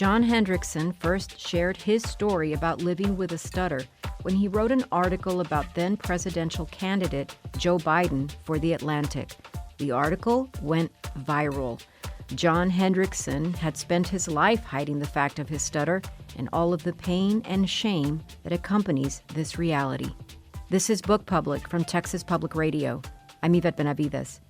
John Hendrickson first shared his story about living with a stutter when he wrote an article about then presidential candidate Joe Biden for The Atlantic. The article went viral. John Hendrickson had spent his life hiding the fact of his stutter and all of the pain and shame that accompanies this reality. This is Book Public from Texas Public Radio. I'm Yvette Benavides.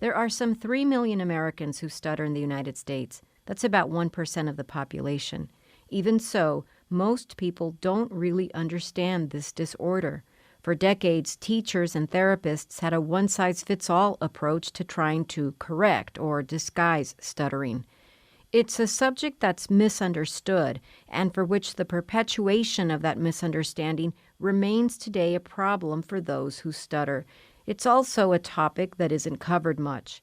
There are some 3 million Americans who stutter in the United States. That's about 1% of the population. Even so, most people don't really understand this disorder. For decades, teachers and therapists had a one-size-fits-all approach to trying to correct or disguise stuttering. It's a subject that's misunderstood, and for which the perpetuation of that misunderstanding remains today a problem for those who stutter. It's also a topic that isn't covered much.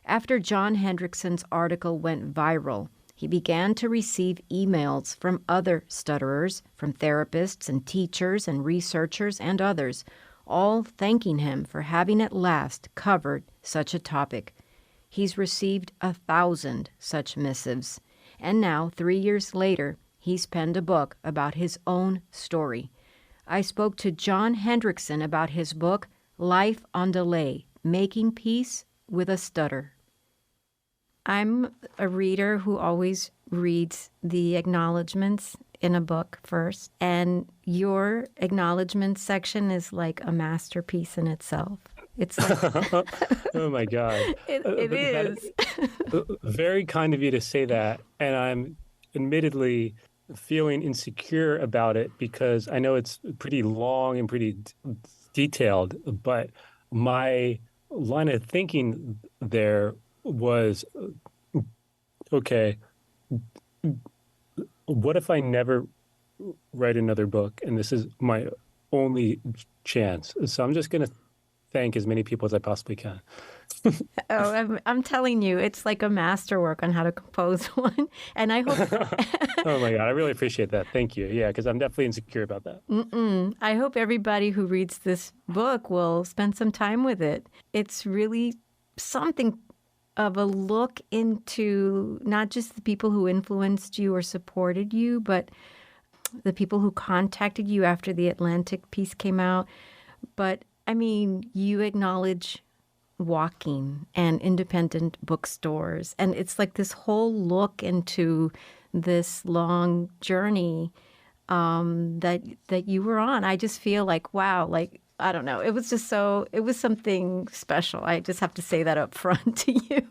After John Hendrickson's article went viral, he began to receive emails from other stutterers, from therapists and teachers and researchers and others, all thanking him for having at last covered such a topic. He's received 1,000 such missives, and now, 3 years later, he's penned a book about his own story. I spoke to John Hendrickson about his book, Life on Delay, Making Peace with a Stutter. I'm a reader who always reads the acknowledgments in a book first, and your acknowledgments section is like a masterpiece in itself. It's like oh my God. It is. Very kind of you to say that, and I'm admittedly feeling insecure about it because I know it's pretty long and pretty detailed, but my line of thinking there was, okay, what if I never write another book and this is my only chance? So I'm just going to thank as many people as I possibly can. I'm telling you, it's like a masterwork on how to compose one. And I hope... Oh my God, I really appreciate that. Thank you. Yeah, because I'm definitely insecure about that. I hope everybody who reads this book will spend some time with it. It's really something of a look into not just the people who influenced you or supported you, but the people who contacted you after the Atlantic piece came out. But, I mean, you acknowledge walking and independent bookstores. And it's like this whole look into this long journey that you were on. I just feel like, wow, like, I don't know. It was something special. I just have to say that up front to you.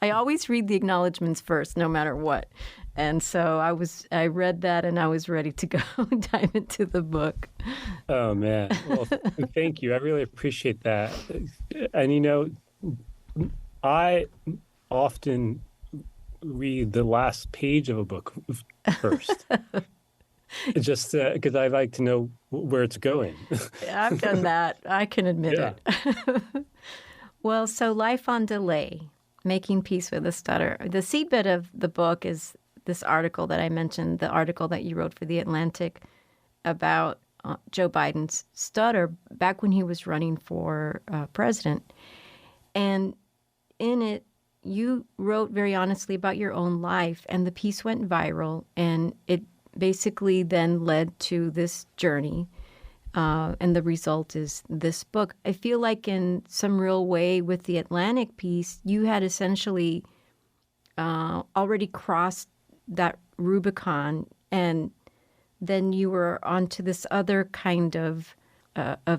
I always read the acknowledgments first, no matter what. And so I read that and I was ready to go dive into the book. Oh, man. Well, thank you. I really appreciate that. And, I often read the last page of a book first. Just because I like to know where it's going. I've done that. I can admit Yeah. it. Well, so Life on Delay, Making Peace with a Stutter. The seedbed of the book is this article that I mentioned, the article that you wrote for The Atlantic about Joe Biden's stutter back when he was running for president. And in it, you wrote very honestly about your own life, and the piece went viral, and it basically then led to this journey, and the result is this book. I feel like in some real way with the Atlantic piece, you had essentially already crossed that Rubicon, and then you were onto this other kind of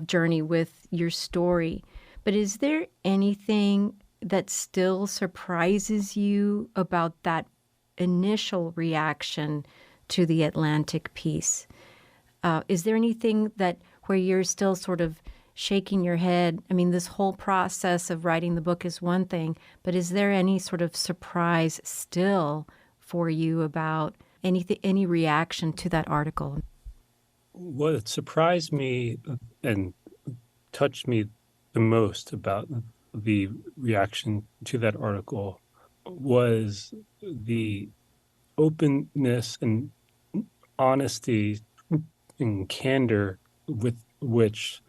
journey with your story. But is there anything that still surprises you about that initial reaction to the Atlantic piece? Is there anything where you're still sort of shaking your head? I mean, this whole process of writing the book is one thing, but is there any sort of surprise still for you about any reaction to that article? What surprised me and touched me the most about the reaction to that article was the openness and honesty and candor with which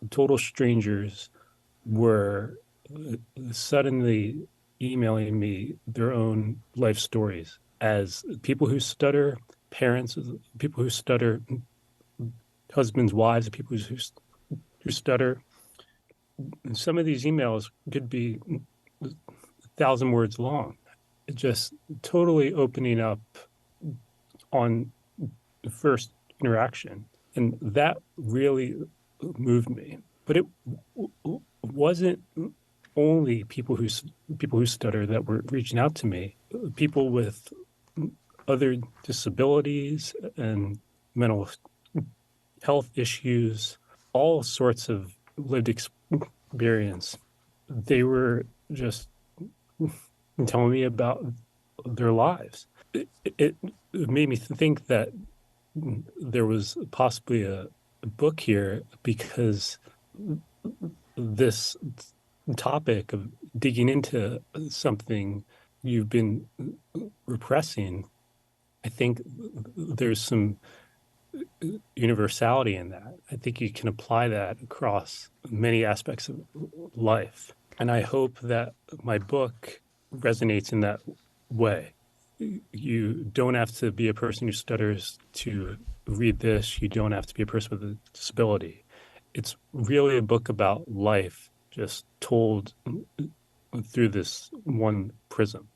total strangers were suddenly emailing me their own life stories. as people who stutter, parents, people who stutter, husbands, wives, people who stutter. And some of these emails could be 1,000 words long. Just totally opening up on the first interaction. And that really moved me. But it wasn't only people who stutter that were reaching out to me. People with other disabilities and mental health issues, all sorts of lived experience. They were just telling me about their lives. It made me think that there was possibly a book here because this topic of digging into something you've been repressing, I think there's some universality in that. I think you can apply that across many aspects of life. And I hope that my book resonates in that way. You don't have to be a person who stutters to read this. You don't have to be a person with a disability. It's really a book about life, just told through this one prism.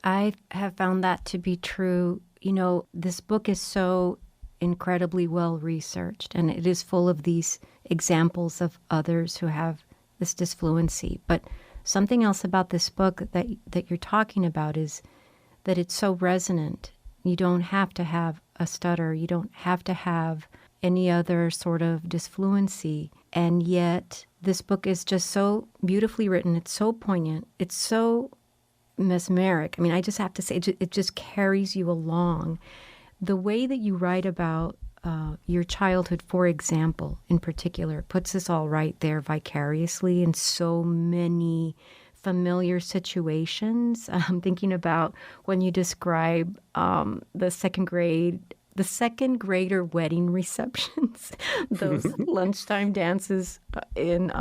I have found that to be true. You know, this book is so incredibly well researched, and it is full of these examples of others who have this disfluency. But something else about this book that you're talking about is that it's so resonant. You don't have to have a stutter. You don't have to have any other sort of disfluency. And yet this book is just so beautifully written. It's so poignant. It's so mesmeric. I mean, I just have to say, it just carries you along. The way that you write about your childhood, for example, in particular, puts us all right there vicariously in so many familiar situations. I'm thinking about when you describe the second grader wedding receptions, those lunchtime dances in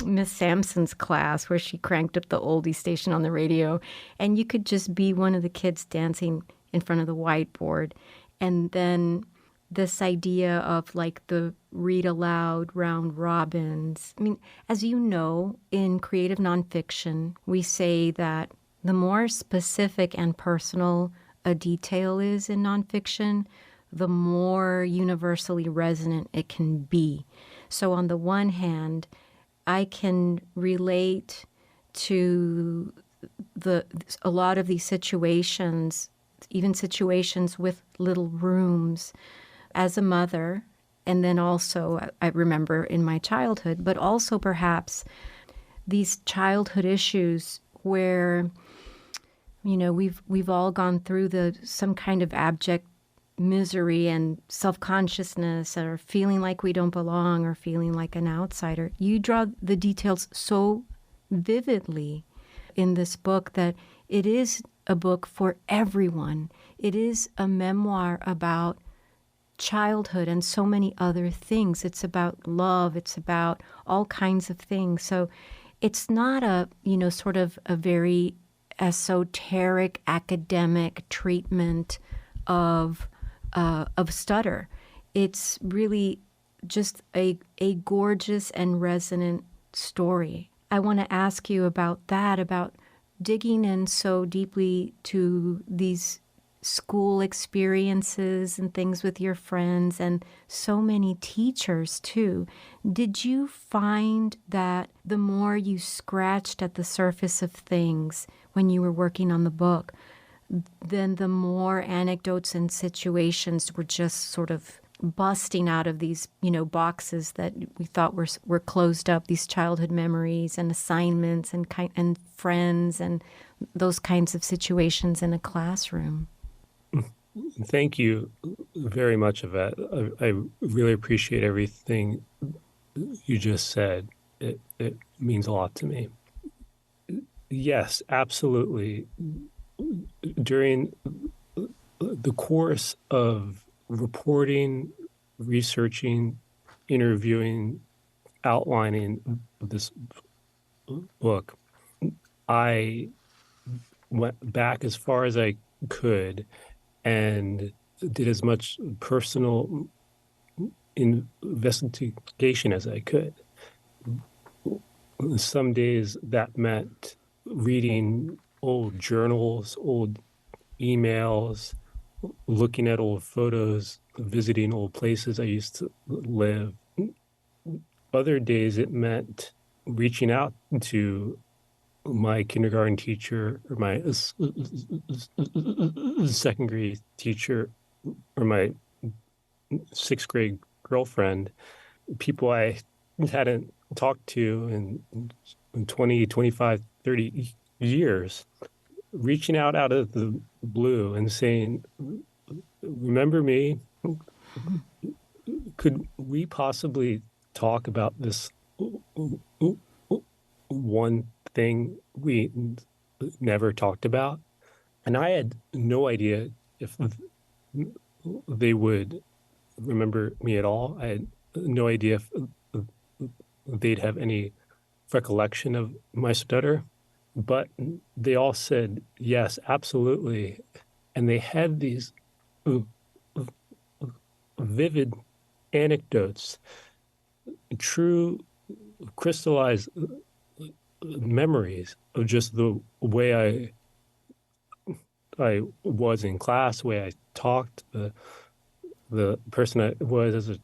Miss Sampson's class where she cranked up the oldie station on the radio, and you could just be one of the kids dancing in front of the whiteboard. And then this idea of like the read aloud round robins. I mean, as you know, in creative nonfiction, we say that the more specific and personal a detail is in nonfiction, the more universally resonant it can be. So on the one hand, I can relate to a lot of these situations, even situations with little rooms, as a mother, and then also I remember in my childhood, but also perhaps these childhood issues where, you know, we've all gone through some kind of abject misery and self-consciousness, or feeling like we don't belong, or feeling like an outsider. You draw the details so vividly in this book that it is a book for everyone. It is a memoir about childhood and so many other things. It's about love. It's about all kinds of things. So it's not a, you know, sort of a very esoteric academic treatment of stutter. It's really just a gorgeous and resonant story. I want to ask you about that, about digging in so deeply to these school experiences and things with your friends and so many teachers too. Did you find that the more you scratched at the surface of things when you were working on the book, then the more anecdotes and situations were just sort of busting out of these, you know, boxes that we thought were closed up, these childhood memories and assignments and friends and those kinds of situations in a classroom? Thank you very much, Yvette. I really appreciate everything you just said. It means a lot to me. Yes, absolutely. During the course of reporting, researching, interviewing, outlining this book, I went back as far as I could and did as much personal investigation as I could. Some days that meant reading old journals, old emails, looking at old photos, visiting old places I used to live. Other days it meant reaching out to my kindergarten teacher or my second grade teacher or my sixth grade girlfriend, people I hadn't talked to in 20, 25, 30 years, reaching out of the blue and saying, remember me? Could we possibly talk about this one thing we never talked about? And I had no idea if they would remember me at all. I had no idea if they'd have any recollection of my stutter, but they all said, yes, absolutely. And they had these vivid anecdotes, true crystallized memories of just the way I was in class, the way I talked, the person I was as a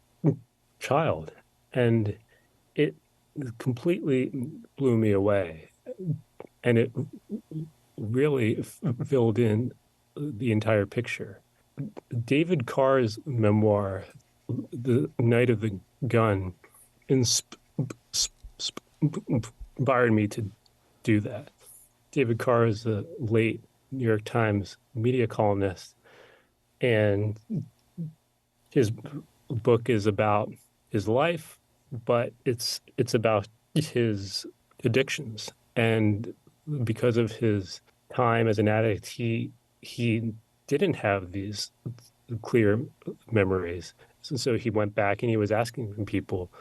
child. And it completely blew me away. And it really filled in the entire picture. David Carr's memoir, The Night of the Gun, inspired me to do that. David Carr is a late New York Times media columnist, and his book is about his life, but it's about his addictions. And because of his time as an addict, he didn't have these clear memories. So he went back and he was asking people,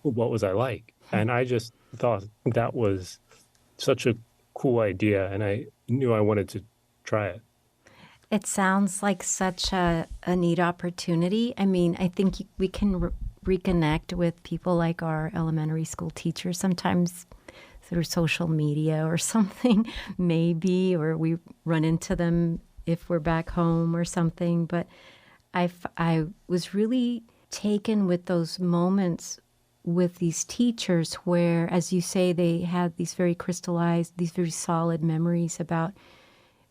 what was I like? And I just thought that was such a cool idea, and I knew I wanted to try it. It sounds like such a neat opportunity. I mean, I think we can reconnect with people like our elementary school teachers sometimes through social media or something, maybe, or we run into them if we're back home or something. But I was really taken with those moments with these teachers where, as you say, they had these very crystallized, these very solid memories about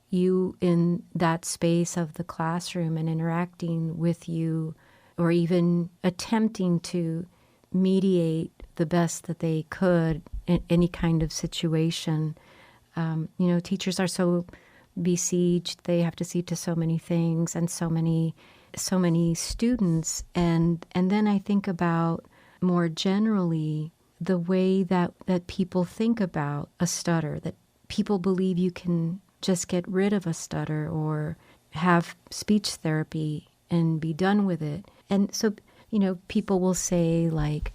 you in that space of the classroom and interacting with you, or even attempting to mediate the best that they could in any kind of situation. Teachers are so besieged; they have to see to so many things and so many students. And then I think about more generally the way that people think about a stutter, that people believe you can just get rid of a stutter or have speech therapy and be done with it. And so, people will say, like,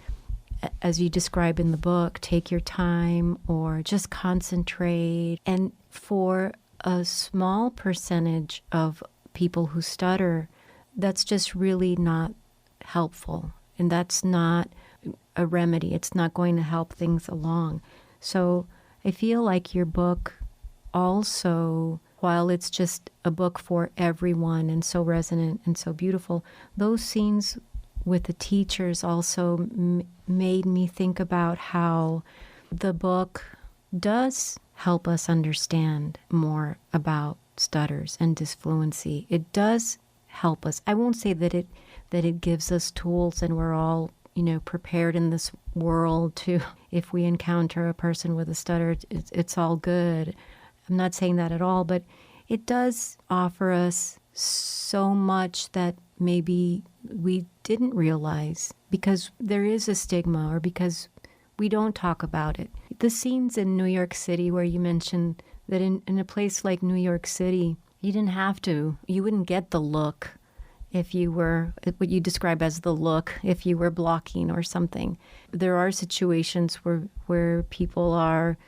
as you describe in the book, take your time or just concentrate. And for a small percentage of people who stutter, that's just really not helpful. And that's not a remedy. It's not going to help things along. So I feel like your book also, while it's just a book for everyone and so resonant and so beautiful, those scenes with the teachers also made me think about how the book does help us understand more about stutters and disfluency. It does help us. I won't say that it gives us tools and we're all, prepared in this world to, if we encounter a person with a stutter, it's all good. I'm not saying that at all, but it does offer us so much that maybe we didn't realize because there is a stigma or because we don't talk about it. The scenes in New York City where you mentioned that in a place like New York City, you wouldn't get the look if you were, what you describe as the look, if you were blocking or something. There are situations where people are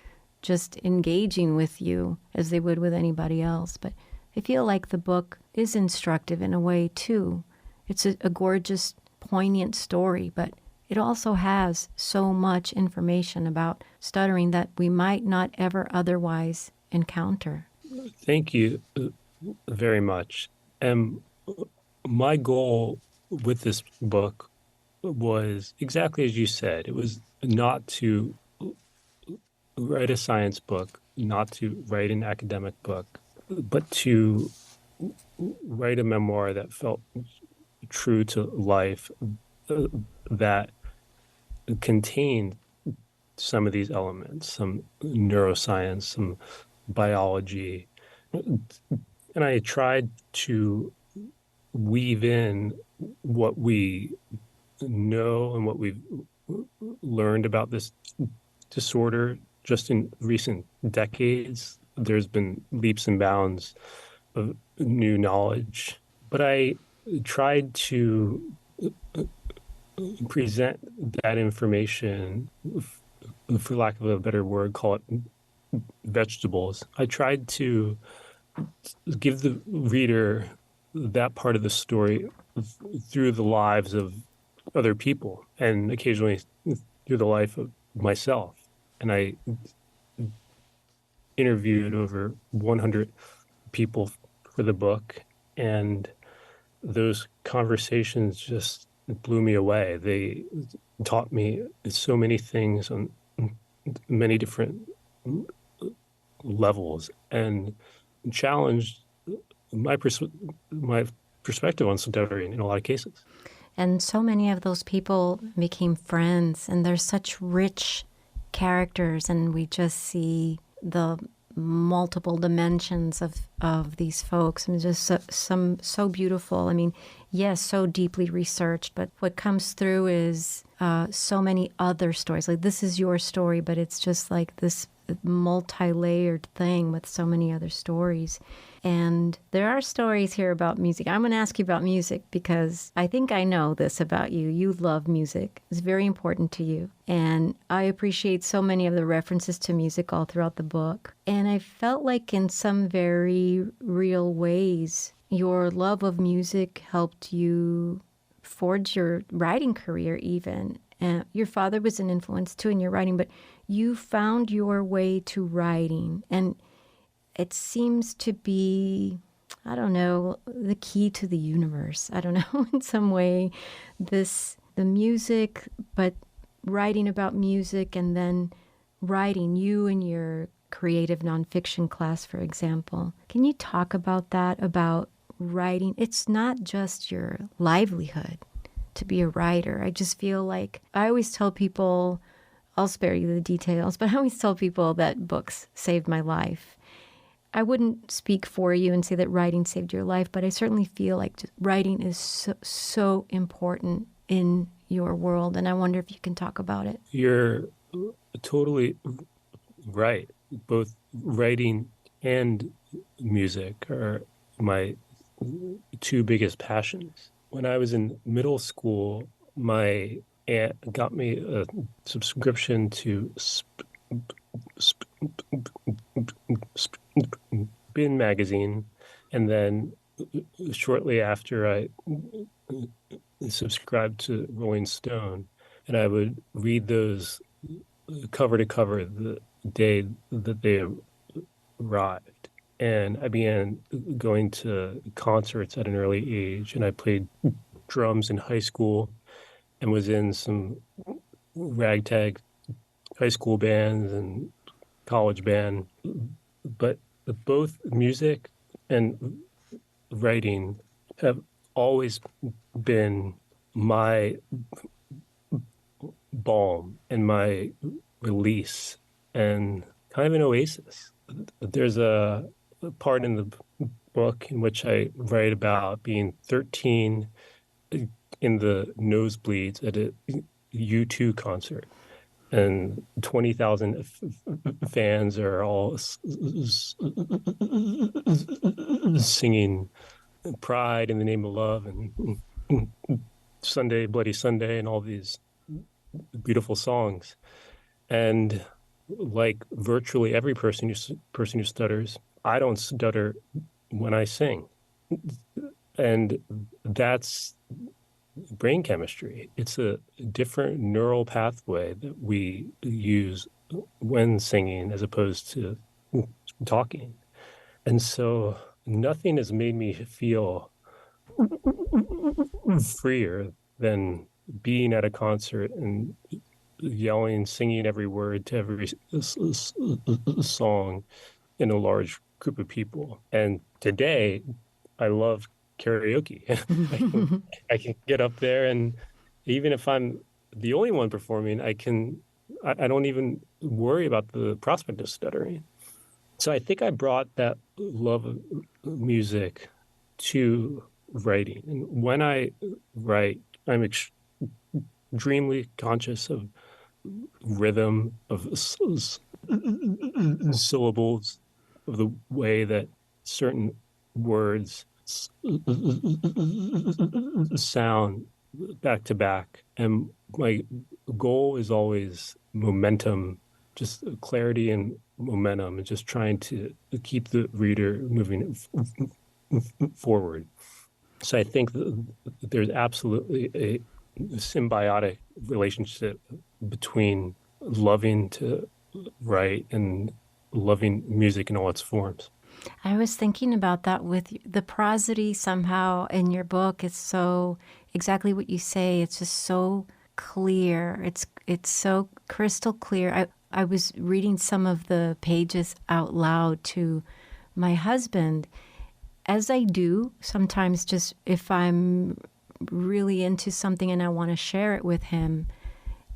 just engaging with you as they would with anybody else. But I feel like the book is instructive in a way, too. It's a gorgeous, poignant story, but it also has so much information about stuttering that we might not ever otherwise encounter. Thank you very much. And my goal with this book was exactly as you said. It was not to write a science book, not to write an academic book, but to write a memoir that felt true to life, uh, that contained some of these elements, some neuroscience, some biology. And I tried to weave in what we know and what we've learned about this disorder just in recent decades. There's been leaps and bounds of new knowledge, but I tried to present that information, for lack of a better word, call it vegetables. I tried to give the reader that part of the story through the lives of other people and occasionally through the life of myself. And I interviewed over 100 people for the book, and those conversations just blew me away. They taught me so many things on many different levels and challenged my my perspective on stuttering in a lot of cases. And so many of those people became friends, and they're such rich characters, and we just see the multiple dimensions of these folks. I mean, just so beautiful. I mean, yes, so deeply researched, but what comes through is so many other stories. Like, this is your story, but it's just like this multi-layered thing with so many other stories. And there are stories here about music. I'm going to ask you about music because I think I know this about you. You love music. It's very important to you. And I appreciate so many of the references to music all throughout the book. And I felt like in some very real ways, your love of music helped you forge your writing career even. And your father was an influence too in your writing, but you found your way to writing. And it seems to be, I don't know, the key to the universe. I don't know, in some way, the music, but writing about music and then writing you in your creative nonfiction class, for example. Can you talk about that, about writing? It's not just your livelihood to be a writer. I just feel like I always tell people, I'll spare you the details, but I always tell people that books saved my life. I wouldn't speak for you and say that writing saved your life, but I certainly feel like writing is so important in your world, and I wonder if you can talk about it. You're totally right. Both writing and music are my two biggest passions. When I was in middle school, my aunt got me a subscription to Spin magazine, and then shortly after I subscribed to Rolling Stone, and I would read those cover to cover the day that they arrived. And I began going to concerts at an early age, and I played drums in high school and was in some ragtag high school bands and college band. But both music and writing have always been my balm and my release and kind of an oasis. There's a part in the book in which I write about being 13 in the nosebleeds at a U2 concert, and 20,000 fans are all singing Pride in the Name of Love and Sunday, Bloody Sunday, and all these beautiful songs. And like virtually every person who stutters, I don't stutter when I sing. And that's brain chemistry. It's a different neural pathway that we use when singing as opposed to talking. And so nothing has made me feel freer than being at a concert and yelling, singing every word to every song in a large group of people. And today, I love karaoke. I can get up there, and even if I'm the only one performing, I don't even worry about the prospect of stuttering. So I think I brought that love of music to writing. And when I write, I'm extremely conscious of rhythm, of syllables, of the way that certain words sound back to back. And my goal is always momentum, just clarity and momentum, and just trying to keep the reader moving forward. So I think there's absolutely a symbiotic relationship between loving to write and loving music in all its forms. I was thinking about that with the prosody somehow in your book. It's so exactly what you say. It's just so clear. It's so crystal clear. I was reading some of the pages out loud to my husband, as I do sometimes, just if I'm really into something and I want to share it with him,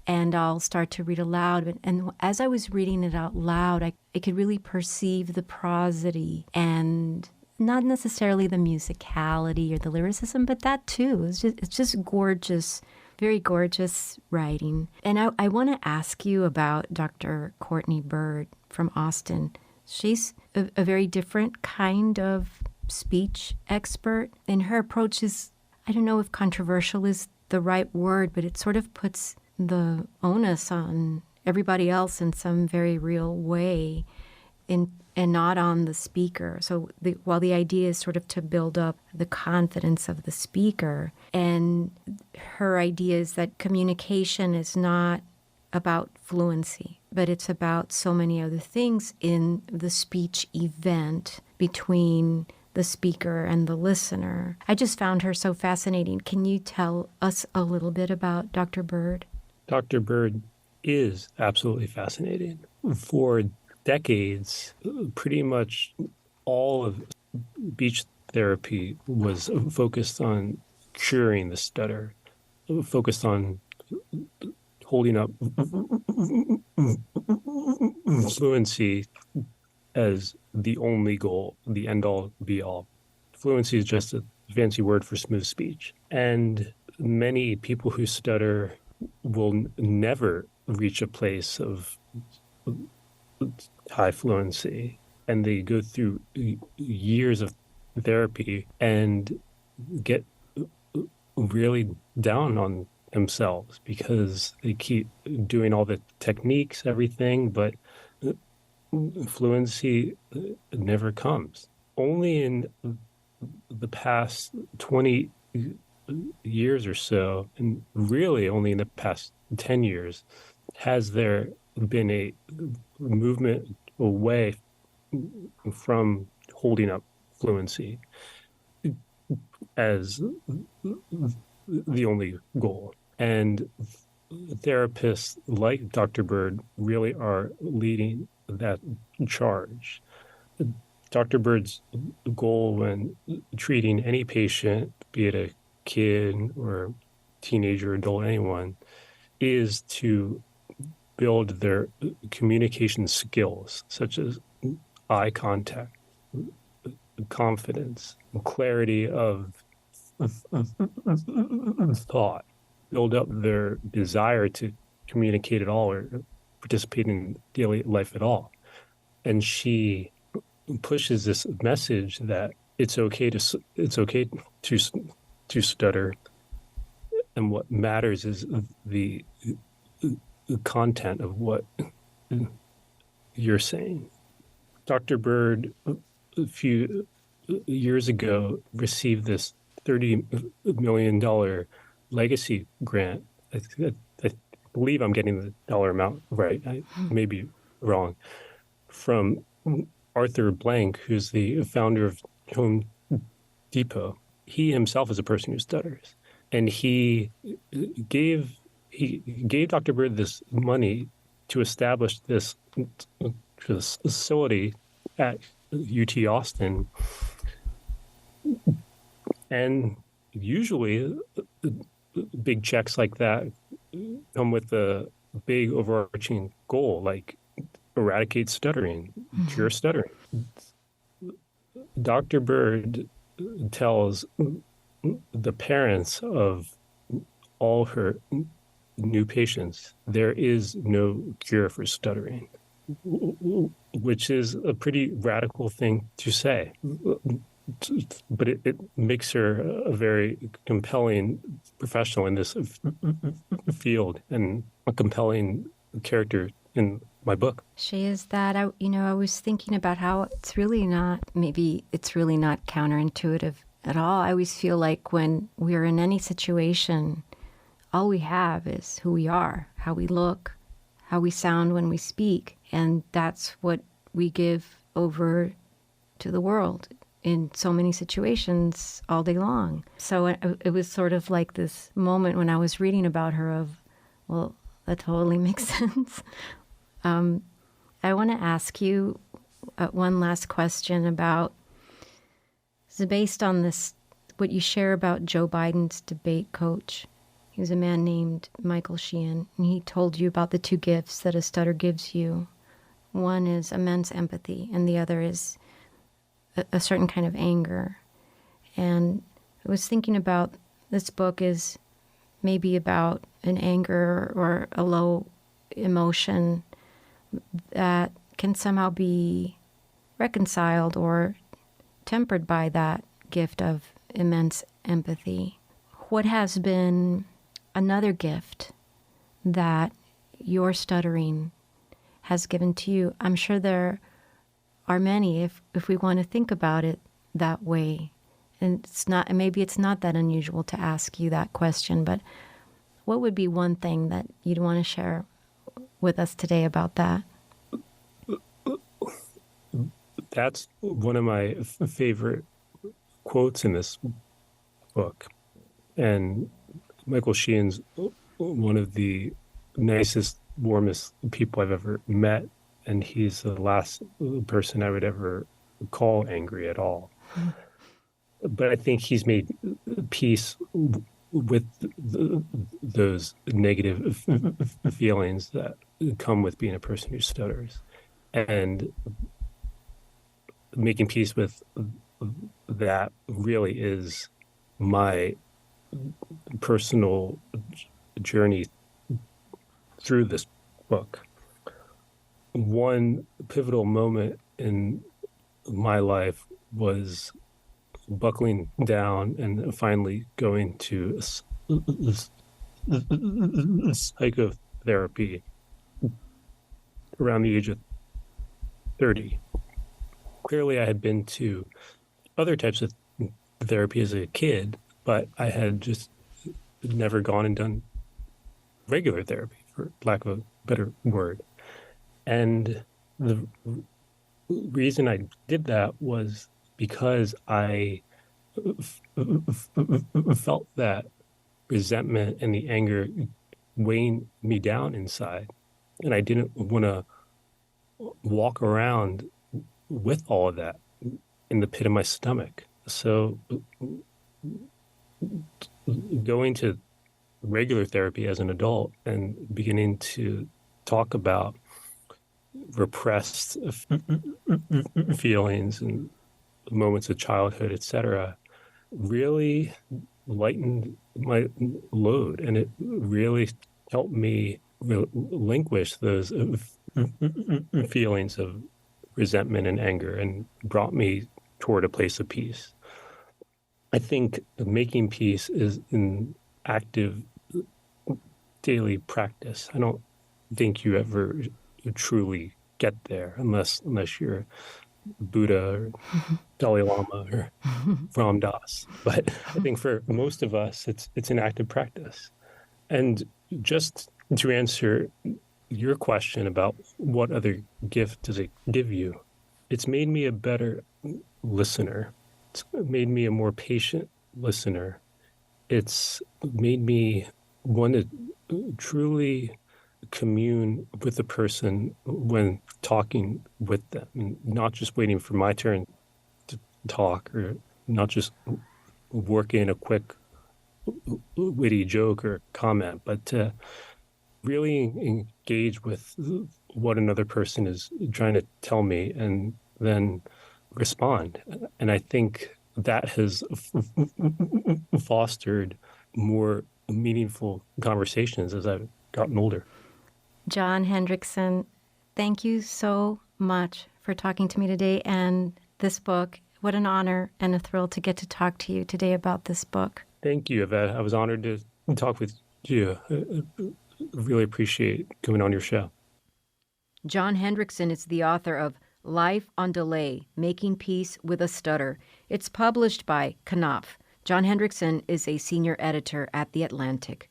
and I'll start to read aloud. And as I was reading it out loud, I could really perceive the prosody and not necessarily the musicality or the lyricism, but that too. It's just gorgeous, very gorgeous writing. And I want to ask you about Dr. Courtney Bird from Austin. She's a very different kind of speech expert, and her approach is, I don't know if controversial is the right word, but it sort of puts the onus on everybody else in some very real way and not on the speaker. So while the idea is sort of to build up the confidence of the speaker, and her idea is that communication is not about fluency, but it's about so many other things in the speech event between the speaker and the listener. I just found her so fascinating. Can you tell us a little bit about Dr. Bird? Dr. Bird is absolutely fascinating. For decades, pretty much all of speech therapy was focused on curing the stutter, focused on holding up fluency as the only goal, the end all be all. Fluency is just a fancy word for smooth speech. And many people who stutter will never reach a place of high fluency. And they go through years of therapy and get really down on themselves because they keep doing all the techniques, everything, but fluency never comes. Only in the past 20 years or so, and really only in the past 10 years, has there been a movement away from holding up fluency as the only goal. And therapists like Dr. Bird really are leading that charge. Dr. Bird's goal when treating any patient, be it a kid or teenager, adult, anyone, is to build their communication skills, such as eye contact, confidence, clarity of thought, build up their desire to communicate at all or participate in daily life at all. And she pushes this message that it's okay to stutter, and what matters is the content of what you're saying. Dr. Bird, a few years ago received this $30 million legacy grant. I believe I'm getting the dollar amount right. I may be wrong. From Arthur Blank, who's the founder of Home Depot. He himself is a person who stutters, and gave he gave Dr. Bird this money to establish this facility at UT Austin. And usually big checks like that come with a big overarching goal, like eradicate stuttering, cure stuttering. Dr. Bird tells the parents of all her new patients there is no cure for stuttering, which is a pretty radical thing to say. But it makes her a very compelling professional in this field and a compelling character in my book. She is that. I was thinking about how it's really not counterintuitive at all. I always feel like when we're in any situation, all we have is who we are, how we look, how we sound when we speak. And that's what we give over to the world in so many situations all day long. So it was sort of like this moment when I was reading about her of, well, that totally makes sense. I want to ask you one last question about, so based on this, what you share about Joe Biden's debate coach. He was a man named Michael Sheehan, and he told you about the two gifts that a stutter gives you. One is immense empathy, and the other is a certain kind of anger. And I was thinking about this book is maybe about an anger or a low emotion that can somehow be reconciled or tempered by that gift of immense empathy. What has been another gift that your stuttering has given to you? I'm sure there are many if we want to think about it that way. And maybe it's not that unusual to ask you that question, but what would be one thing that you'd want to share with us today about that? That's one of my favorite quotes in this book. And Michael Sheehan's one of the nicest, warmest people I've ever met. And he's the last person I would ever call angry at all. But I think he's made peace with those negative feelings that come with being a person who stutters. And making peace with that really is my personal journey through this book. One pivotal moment in my life was buckling down and finally going to psychotherapy around the age of 30. Clearly, I had been to other types of therapy as a kid, but I had just never gone and done regular therapy, for lack of a better word. And the reason I did that was because I felt that resentment and the anger weighing me down inside. And I didn't want to walk around with all of that in the pit of my stomach. So going to regular therapy as an adult and beginning to talk about repressed feelings and moments of childhood, etc., really lightened my load, and it really helped me relinquish those feelings of resentment and anger and brought me toward a place of peace. I think making peace is an active daily practice. I don't think you ever truly get there unless you're Buddha or Dalai Lama or Ram Dass. But I think for most of us, it's an active practice. And just to answer your question about what other gift does it give you, it's made me a better listener. It's made me a more patient listener. It's made me want to truly commune with the person when talking with them, and not just waiting for my turn to talk, or not just work in a quick witty joke or comment, but to really engage with what another person is trying to tell me and then respond. And I think that has fostered more meaningful conversations as I've gotten older. John Hendrickson, thank you so much for talking to me today and this book. What an honor and a thrill to get to talk to you today about this book. Thank you, Yvette. I was honored to talk with you. I really appreciate coming on your show. John Hendrickson is the author of Life on Delay, Making Peace with a Stutter. It's published by Knopf. John Hendrickson is a senior editor at The Atlantic.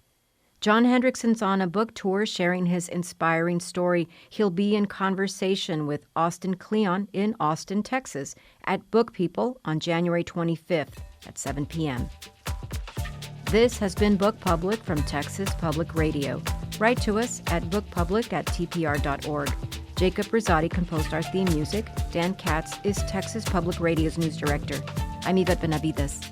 John Hendrickson's on a book tour sharing his inspiring story. He'll be in conversation with Austin Kleon in Austin, Texas at Book People on January 25th at 7 p.m. This has been Book Public from Texas Public Radio. Write to us at bookpublic@tpr.org. Jacob Rosati composed our theme music. Dan Katz is Texas Public Radio's news director. I'm Yvette Benavides.